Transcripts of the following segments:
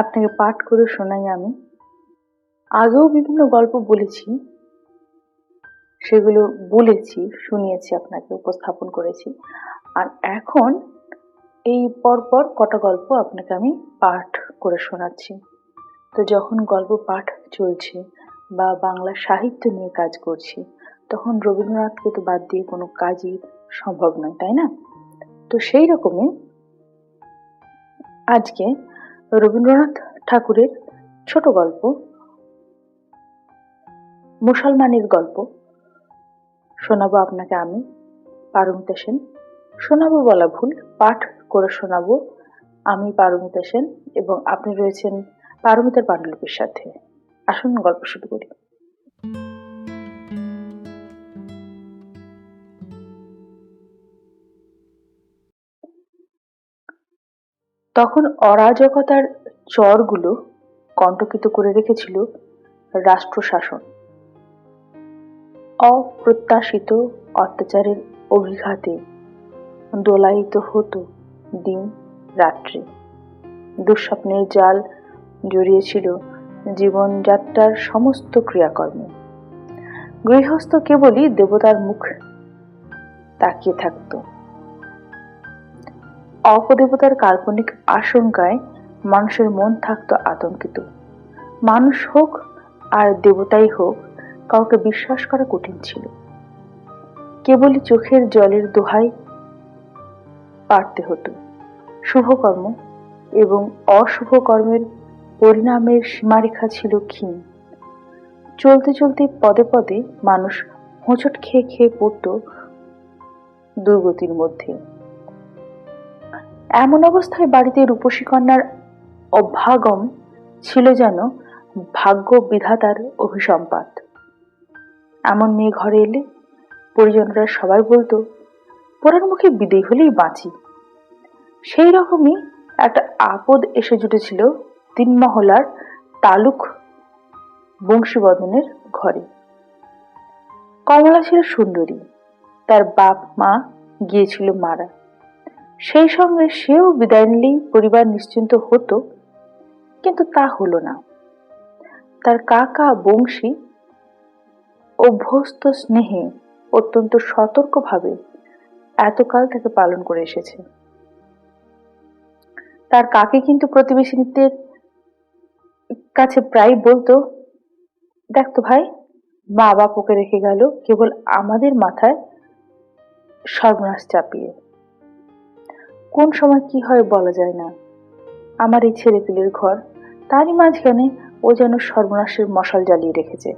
আপনাকে পাঠ করে শোনাই আমি। আগেও বিভিন্ন গল্প বলেছি, সেগুলো বলেছি, শুনিয়েছি, আপনাকে উপস্থাপন করেছি। আর এখন এই পরপর কটা গল্প আপনাকে আমি পাঠ করে শোনাচ্ছি। তো যখন গল্প পাঠ চলছে বা বাংলা সাহিত্য নিয়ে কাজ করছি, তখন রবীন্দ্রনাথকে তো বাদ দিয়ে কোনো কাজই সম্ভব নয়, তাই না? তো সেই রকমই আজকে রবীন্দ্রনাথ ঠাকুরের ছোট গল্প মুসলমানের গল্প শোনাবো আপনাকে আমি, পারমিতা সেন। শোনাবো বলা ভুল, পাঠ করে শোনাবো আমি, পারমিতা সেন, এবং আপনি রয়েছেন পারমিতার পাণ্ডুলিপির সাথে। আসুন গল্প শুরু করি। তখন অরাজকতার চরগুলো কণ্টকিত করে রেখেছিল রাষ্ট্রশাসন। অপ্রত্যাশিত অত্যাচারের অভিঘাতে দোলায়িত হতো দিন রাত্রি। দুঃস্বপ্নের জাল জড়িয়েছিল জীবনযাত্রার সমস্ত ক্রিয়াকর্মে। গৃহস্থ কেবলই দেবতার মুখ তাকিয়ে থাকত। অপদেবতার কাল্পনিক আশঙ্কায় মানুষের মন থাকত আতঙ্কিত। মানুষ হোক আর দেবতাই হোক, কাউকে বিশ্বাস করা কঠিন ছিল। কেবলই চোখের জলের দোহাই পারতে হতো। শুভকর্ম এবং অশুভ কর্মের পরিণামের সীমারেখা ছিল ক্ষীণ। চলতে চলতে পদে পদে মানুষ হোঁচট খেয়ে খেয়ে পড়ত দুর্গতির মধ্যে। এমন অবস্থায় বাড়িতে রূপসী কন্যার অভ্যাগম ছিল যেন ভাগ্য বিধাতার অভিসম্পাত। এমন মেয়ে ঘরে এলে পরিজনরা সবাই বলতো, পোড়ার মুখে বিদেয় হলেই বাঁচি। সেই রকমই একটা আপদ এসে জুটেছিল ৩ মহলার তালুক বংশীবদনের ঘরে। কমলা ছিল সুন্দরী, তার বাপ মা গিয়েছিল মারা। সেই সঙ্গে সেও বিদায় নিলেই পরিবার নিশ্চিন্ত হতো, কিন্তু তা হলো না। তার কাকা বংশী অভ্যস্ত স্নেহে অত্যন্ত সতর্কভাবে এতকাল তাকে পালন করে এসেছে। তার কাকে কিন্তু প্রতিবেশীদের কাছে প্রায় বলতো, দেখতো ভাই, মা বাপ ওকে রেখে গেল কেবল আমাদের মাথায় সর্বনাশ চাপিয়ে। কোন সময় কি হয় বলা যায় না। আমার এই ছেলে পিলের ঘর, তারই মাঝখানে ও যেন সর্বনাশের মশাল জ্বালিয়ে রেখেছে।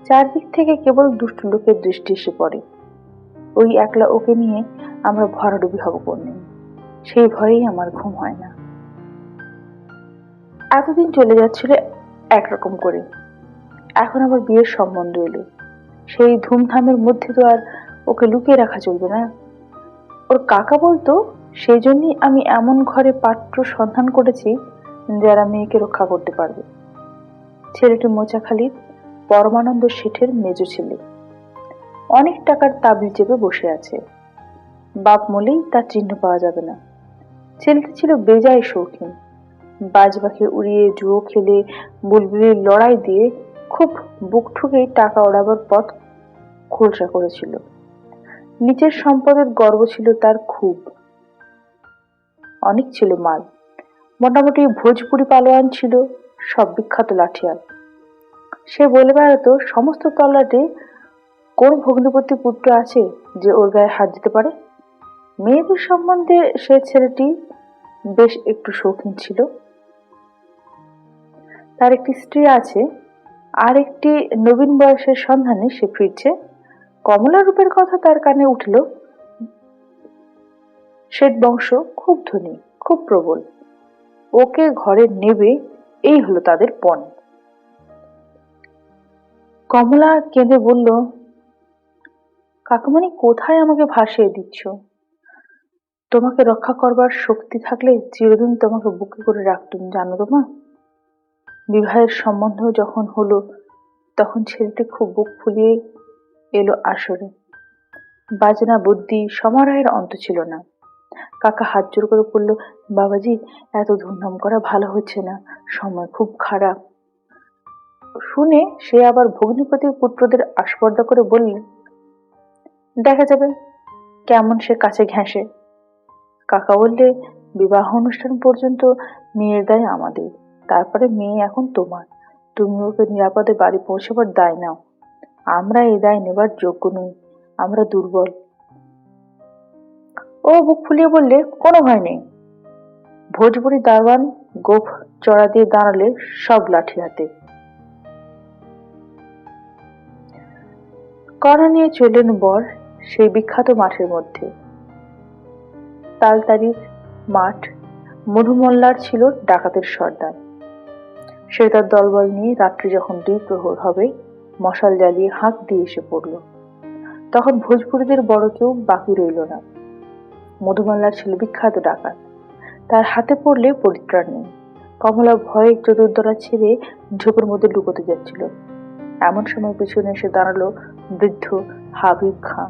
চারদিক থেকে কেবল দুষ্ট লোকের দৃষ্টি এসে পড়ে। ওই একলা ওকে নিয়ে আমরা ভরাডুবি হব কোনদিন, সেই ভয়েই আমার ঘুম হয় না। এতদিন চলে যাচ্ছিল একরকম করে, এখন আবার বিয়ের সম্বন্ধ এলো। সেই ধুমধামের মধ্যে তো আর ওকে লুকিয়ে রাখা চলবে না। ওর কাকা বলতো, সেই জন্যই আমি এমন ঘরে পাত্র সন্ধান করেছি যারা মেয়েকে রক্ষা করতে পারবে। ছেলেটি মোচাখালীর পরমানন্দ শেঠের মেজ ছেলে। অনেক টাকার তাবিল চেপে বসে আছে। বাপ মলেই তার চিহ্ন পাওয়া যাবে না। ছেলেটি ছিল বেজায় শৌখিন। বাজপাখি উড়িয়ে, জুয়ো খেলে, বুলবুলির লড়াই দিয়ে খুব বুক ঠুকেই টাকা ওড়াবার পথ খোলসা করেছিল। নিচের সম্পদের গর্ব ছিল তার খুব। অনেক ছিল মাল। মোটামুটি ভোজপুরি পালোয়ান ছিল, সব বিখ্যাত লাঠিয়াল। সে বলে বেড়াতো, সমস্ত তল্লাটে কোন ভগ্নিপতি পুত্র আছে যে ওর গায়ে হাত দিতে পারে। মেয়েদের সম্বন্ধে সে ছেলেটি বেশ একটু শৌখিন ছিল। তার একটি স্ত্রী আছে, আর একটি নবীন বয়সের সন্ধানে সে ফিরছে। কমলা রূপের কথা তার কানে উঠল। শেঠ বংশ খুব ধনী, খুব প্রবল। ওকে ঘরে নেবে, এই হলো তাদের পণ। কমলা কেঁদে বলল, কাকুমণি, কোথায় আমাকে ভাসিয়ে দিচ্ছ? তোমাকে রক্ষা করবার শক্তি থাকলে চিরদিন তোমাকে বুকে করে রাখতুম, জানো তো মা। বিবাহের সম্বন্ধ যখন হলো, তখন ছেলেটি খুব বুক ফুলিয়ে এলো আসরে। বাজনা বুদ্ধি সমারোহের অন্ত ছিল না। কাকা হাত জোর করে বলল, বাবাজি, এত ধুমধাম করা ভালো হচ্ছে না, সময় খুব খারাপ। শুনে সে আবার ভগ্নিপতির পুত্রদের আস্পর্ধা করে বললেন, দেখা যাবে কেমন সে কাছে ঘেঁষে। কাকা বললে, বিবাহ অনুষ্ঠান পর্যন্ত মেয়ের দায় আমাদের, তারপরে মেয়ে এখন তোমার, তুমি ওকে নিরাপদে বাড়ি পৌঁছাবার দায় নাও। আমরা এই দায় নেবার যোগ্য নই, আমরা দুর্বল। ও বুক ফুলিয়ে বললে, কোনো ভয় নেই। ভোজপুরি দারোয়ান গোফ চড়া দিয়ে দাঁড়ালে সব লাঠি হাতে। কড়া নিয়ে চললেন বর সেই বিখ্যাত মাঠের মধ্যে। তালতারির মাঠ। মধুমল্লার ছিল ডাকাতের সর্দার। সে তার দলবল নিয়ে রাত্রি যখন 2 প্রহর হবে মশাল জ্বালিয়ে হাঁক দিয়ে এসে পড়ল। তখন ভোজপুরীদের বড় কেউ বাকি রইল না। মধুমল্লার ছিল বিখ্যাত ডাকাত, তার হাতে পড়লে পরিত্রাণ নেই। কমলা ভয়ে চতুর্দরা ছেড়ে ঝোপের মধ্যে লুকোতে যাচ্ছিল। এমন সময় পেছনে এসে দাঁড়ালো বৃদ্ধ হাবিব খাঁ।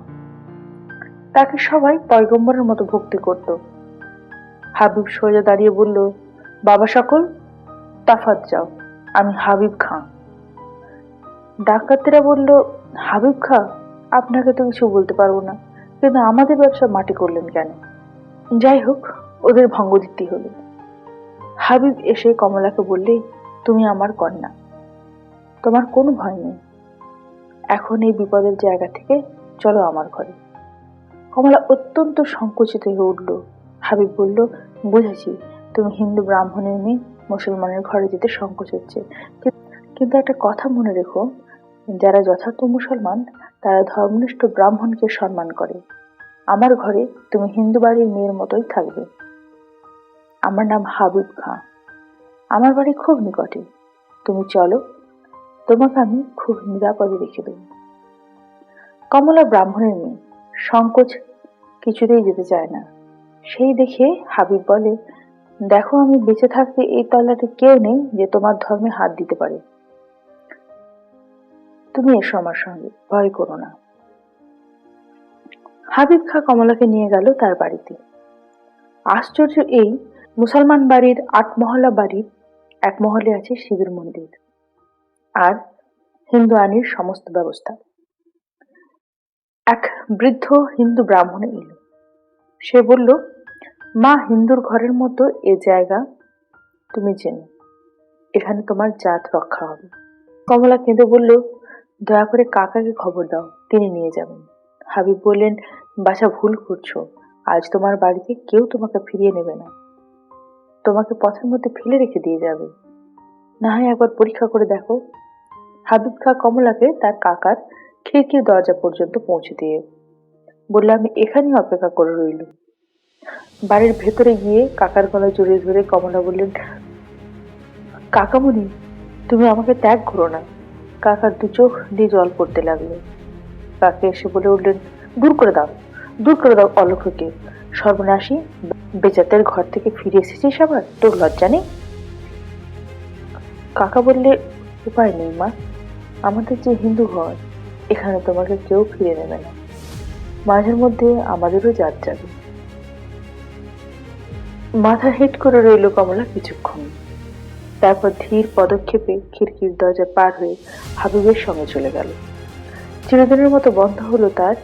তাকে সবাই পয়গম্বরের মতো ভক্তি করত। হাবিব সোজা দাঁড়িয়ে বলল, বাবা সকল, তাফাত যাও, আমি হাবিব খাঁ। ডাকাতেরা বলল, হাবিব খাঁ, আপনাকে তো কিছু বলতে পারবো না, কিন্তু আমাদের ব্যবসা মাটি করলেন কেন? যাই হোক, ওদের ভঙ্গ দিতেই হলো। হাবিব এসে কমলাকে বললে, তুমি আমার কন্যা, তোমার কোনো ভয় নেই। এখন এই বিপদের জায়গা থেকে চলো আমার ঘরে। কমলা অত্যন্ত সংকুচিত হয়ে উঠল। হাবিব বলল, বুঝেছি, তুমি হিন্দু ব্রাহ্মণের মেয়ে, মুসলমানের ঘরে যেতে সংকোচ হচ্ছে, কিন্তু একটা কথা মনে রেখো, যারা যথার্থ মুসলমান তারা ধর্মনিষ্ঠ ব্রাহ্মণকে সম্মান করে। আমার ঘরে তুমি হিন্দু বাড়ির মেয়ের মতোই থাকবে। আমার নাম হাবিব খাঁ, আমার বাড়ি খুব নিকটে, তুমি চলো, তোমাকে আমি খুব নিরাপদে রেখে দেব। কমলা ব্রাহ্মণের মেয়ে, সংকোচ কিছুতেই যেতে চায় না। সেই দেখে হাবিব বলে, দেখো, আমি বেঁচে থাকতে এই তল্লাটে কেউ নেই যে তোমার ধর্মে হাত দিতে পারে। তুমি এসো আমার সঙ্গে, ভয় করো না। হাবিব খাঁ কমলাকে নিয়ে গেল তার বাড়িতে। আশ্চর্য এই, মুসলমান বাড়ির 8 মহলা বাড়ির 1 মহলে আছে শিবের মন্দির আর হিন্দু আইনের সমস্ত ব্যবস্থা। এক বৃদ্ধ হিন্দু ব্রাহ্মণ এলো। সে বলল, মা হিন্দুর ঘরের মতো এ জায়গা তুমি জেনো, এখানে তোমার জাত রক্ষা হবে। কমলা কেঁদে বলল, দয়া করে কাকাকে খবর দাও, তিনি নিয়ে যাবেন। হাবিব বললেন, বাছা, ভুল করছো, আজ তোমার বাড়িতে কেউ তোমাকে ফিরিয়ে নেবে না, তোমাকে পথের মধ্যে ফেলে রেখে দিয়ে যাবে, না হয় একবার পরীক্ষা করে দেখো। হাবিব খাঁ কমলাকে তার কাকার খিড়কির দরজা পর্যন্ত পৌঁছে দিয়ে বলল, আমি এখানেই অপেক্ষা করে রইল। বাড়ির ভেতরে গিয়ে কাকার গলায় জড়িয়ে ধরে কমলা বললেন, কাকামণি, তুমি আমাকে ত্যাগ করো না। কাকার 2 চোখ দিয়ে জল পড়তে লাগলো। কাকে এসে বলে উঠলেন, দূর করে দাও, দূর করে দাও অলক্ষকে, সর্বনাশী, বেচাতের ঘর থেকে ফিরে এসেছিস আবার, তোর লজ্জা নেই? কাকা বললে, উপায় নেই মা, আমাদের যে হিন্দু ঘর, এখানে তোমাকে কেউ ফিরে নেবে না, মাঝের মধ্যে আমাদেরও জাত যাবে। মাথা হেট করে রইল কমলা কিছুক্ষণ, তারপর ধীর পদক্ষেপে খিড়কির দরজা পার হয়ে হাবিবের সঙ্গে চলে গেল। চিরদিনের মতো বন্ধ হলো তার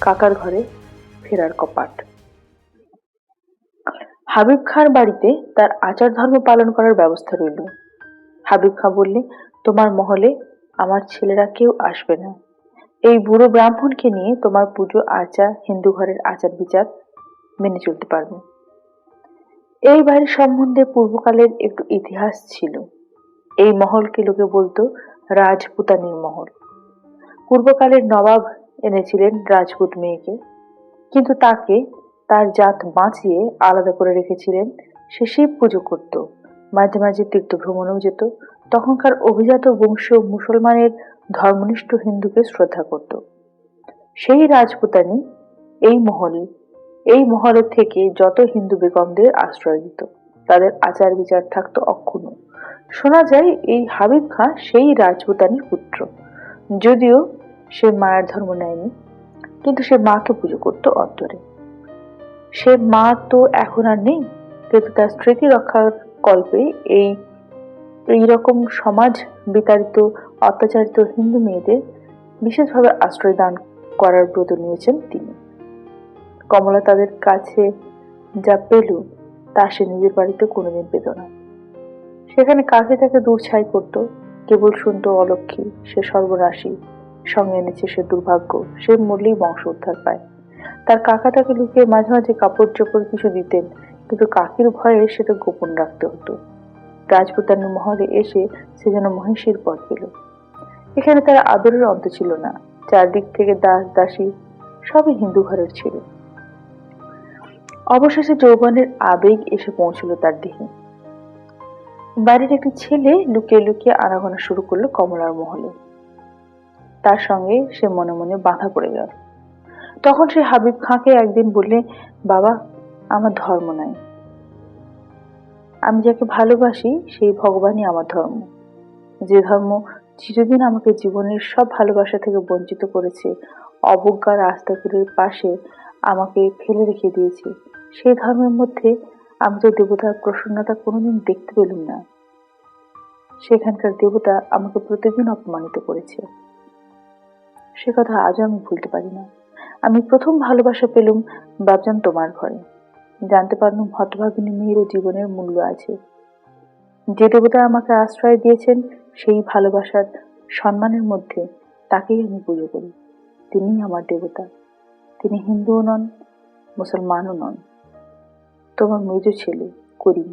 কাকার ঘরে ফেরার কপাট। হাবিব খাঁর বাড়িতে তার আচার ধর্ম পালন করার ব্যবস্থা রইল। হাবিব খাঁ বললে, তোমার মহলে আমার ছেলেরা কেউ আসবে না, এই বুড়ো ব্রাহ্মণকে নিয়ে তোমার পুজো আচার, হিন্দু ঘরের আচার বিচার মেনে চলতে পারবে। এই বাড়ির সম্বন্ধে পূর্বকালের একটু ইতিহাস ছিল। এই মহলকে লোকে বলতো রাজপুতানির মহল। পূর্বকালের নবাব এনেছিলেন রাজপুত মেয়েকে, কিন্তু তাকে তার জাত বাঁচিয়ে আলাদা করে রেখেছিলেন। সে শিব পুজো করত, মাঝে মাঝে তীর্থ ভ্রমণেও যেত। তখনকার অভিজাত বংশীয় মুসলমানের ধর্মনিষ্ঠ হিন্দুকে শ্রদ্ধা করত। সেই রাজপুতানি এই মহলে থেকে যত হিন্দু বেগমদের আশ্রয় দিত, তাদের আচার বিচার থাকতো অক্ষুণ্ণ। শোনা যায় এই হাবিব খাঁ সেই রাজপুতানির পুত্র, যদিও সে মায়ের ধর্ম নেয়নি, কিন্তু সে মাকে পুজো করতো অন্তরে। সে মা তো এখন আর নেই, কিন্তু তার স্মৃতি রক্ষার কল্পে এইরকম সমাজ বিতাড়িত অত্যাচারিত হিন্দু মেয়েদের বিশেষভাবে আশ্রয় দান করার ব্রত নিয়েছেন তিনি। কমলা তাদের কাছে যা পেল তা সে নিজের বাড়িতে কোনোদিন পেত না। সেখানে কাকে তাকে দূর ছাই করতো, কেবল শুনতো অলক্ষী, সে সর্বনাশী, সঙ্গে এনেছে সে দুর্ভাগ্য, সে মরলেই বংশ উদ্ধার পায়। তার কাকা তাকে লুকিয়ে মাঝে মাঝে কাপড় চোপড় কিছু দিতেন, কিন্তু কাকির ভয়ে সেটা গোপন রাখতে হতো। রাজপুতানের মহলে এসে সে যেন মহিষীর পদ পেল। এখানে তার আদরের অন্ত ছিল না। চারদিক থেকে দাস দাসী সবই হিন্দু ঘরের ছিল। অবশেষে যৌবনের আবেগ এসে পৌঁছল তার দেহে। বাড়ির একটি ছেলে লুকিয়ে লুকিয়ে আনাগোনা শুরু করলো কমলার মহলে। তার সঙ্গে সে মনে মনে বাঁধা পড়ে গেল। তখন সে হাবিব খাঁকে একদিন বললে, বাবা, আমার ধর্ম নাই, আমি যাকে ভালোবাসি সেই ভগবানই আমার ধর্ম। যে ধর্ম চিরদিন আমাকে জীবনের সব ভালোবাসা থেকে বঞ্চিত করেছে, অবজ্ঞার রাস্তাগুলির পাশে আমাকে ফেলে রেখে দিয়েছে, সেই ধর্মের মধ্যে আমি তো দেবতার প্রসন্নতা কোনোদিন দেখতে পেলুম না। সেখানকার দেবতা আমাকে প্রতিদিন অপমানিত করেছে। সে কথা আজও আমি ভুলতে পারি না। আমি প্রথম ভালোবাসা পেলুম বাবজান তোমার ঘরে। জানতে পারলুম হতভাগিনী মেয়েরও জীবনের মূল্য আছে। যে দেবতা আমাকে আশ্রয় দিয়েছেন সেই ভালোবাসার সম্মানের মধ্যে তাকেই আমি পুজো করি। তিনিই আমার দেবতা। তিনি হিন্দুও নন, মুসলমানও নন। তোমার মেজ ছেলে করিম,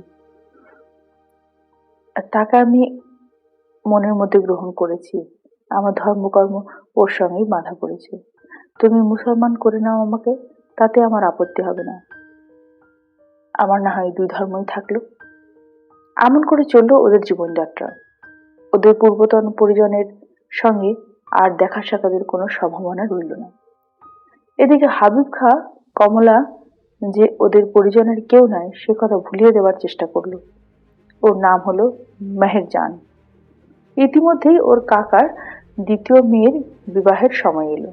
তাকে আমি মনের মধ্যে গ্রহণ করেছি। আমার ধর্মকর্ম ওর সঙ্গেই বাঁধা পড়েছে। তুমি মুসলমান করে নাও আমাকে, তাতে আমার আপত্তি হবে না। আমার না হয় দুই ধর্মই থাকলো। এমন করে চললো ওদের জীবনযাত্রা। ওদের পূর্বতন পরিজনের সঙ্গে আর দেখা সাক্ষাতের কোনো সম্ভাবনা রইল না। এদিকে হাবিব খাঁ কমলা যে ওদের পরিজনের কেউ নয় সে কথা ভুলিয়ে দেওয়ার চেষ্টা করলো। ওর নাম হলো মেহেরজান। ইতিমধ্যেই ওর কাকার দ্বিতীয় মেয়ের বিবাহের সময় এলো।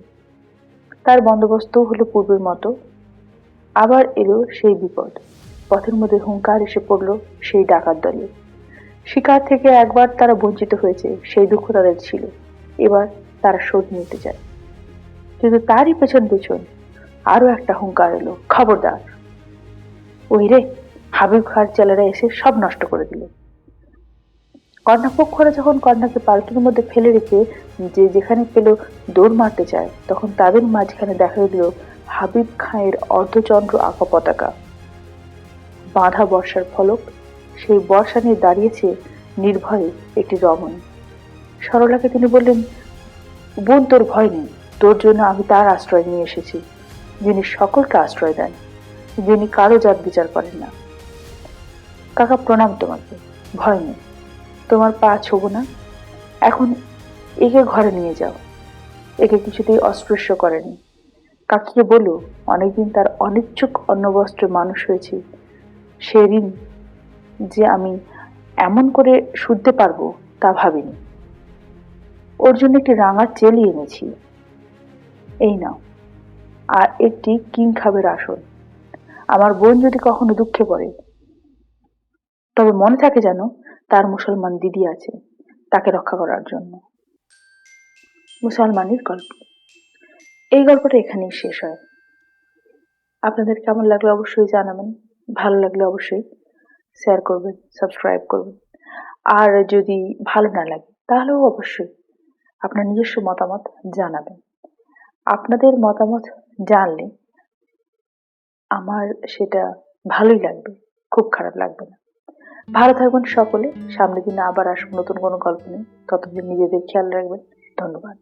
তার বন্দোবস্ত হলো পূর্বের মতো। আবার এলো সেই বিপদ। পথের মধ্যে হুঙ্কার এসে পড়লো সেই ডাকাত দলে। শিকার থেকে একবার তারা বঞ্চিত হয়েছে, সেই দুঃখ তাদের ছিল। এবার তারা শোধ নিতে চায়। কিন্তু তারই পেছন পেছন আরো একটা হুঙ্কার এলো, খবরদার! ওই রে, হাবিব খাঁর ছেলেরা এসে সব নষ্ট করে দিল। কন্যাপক্ষরা যখন কন্যাকে পালকির মধ্যে ফেলে রেখে যে যেখানে পেল দৌড় মারতে চায়, তখন তাদের মাঝখানে দেখা দিল হাবিব খাঁয়ের অর্ধচন্দ্র আঁকা পতাকা, বাঁধা বর্ষার ফলক। সেই বর্ষা নিয়ে দাঁড়িয়েছে নির্ভয়ে একটি রমণী। সরলাকে তিনি বললেন, বোন, তোর ভয় নেই, তোর জন্য আমি তার আশ্রয় নিয়ে এসেছি, যিনি সকলকে আশ্রয় দেন, যিনি কারো জাত বিচার করেন না। কাকা, প্রণাম তোমাকে, ভয় নেই, তোমার পা ছোব না। এখন একে ঘরে নিয়ে যাও। একে কিছুতেই অস্পৃশ্য করেনি। কাকিকে বলো অনেকদিন তার অনিচ্ছুক অন্নবস্ত্রে মানুষ হয়েছে, সে ঋণ যে আমি এমন করে শুধতে পারবো তা ভাবিনি। ওর জন্য একটি রাঙা চেলি এনেছি, এই নাও, আর একটি কিং খাবের আসন। আমার বোন যদি কখনো দুঃখে পড়ে তবে মনে থাকে যেন তার মুসলমান দিদি আছে তাকে রক্ষা করার জন্য। মুসলমানের গল্প। এই গল্পটা এখানেই শেষ হয়। আপনাদের কেমন লাগলো অবশ্যই জানাবেন। ভালো লাগলে অবশ্যই শেয়ার করবেন, সাবস্ক্রাইব করবেন। আর যদি ভালো না লাগে তাহলেও অবশ্যই আপনার নিজস্ব মতামত জানাবেন। আপনাদের মতামত জানলে আমার সেটা ভালোই লাগবে, খুব খারাপ লাগবে না। ভালো থাকবেন সকলে। সামনের দিনে আবার আসবো নতুন কোনো গল্প নিয়ে। ততদিন নিজেদের খেয়াল রাখবেন। ধন্যবাদ।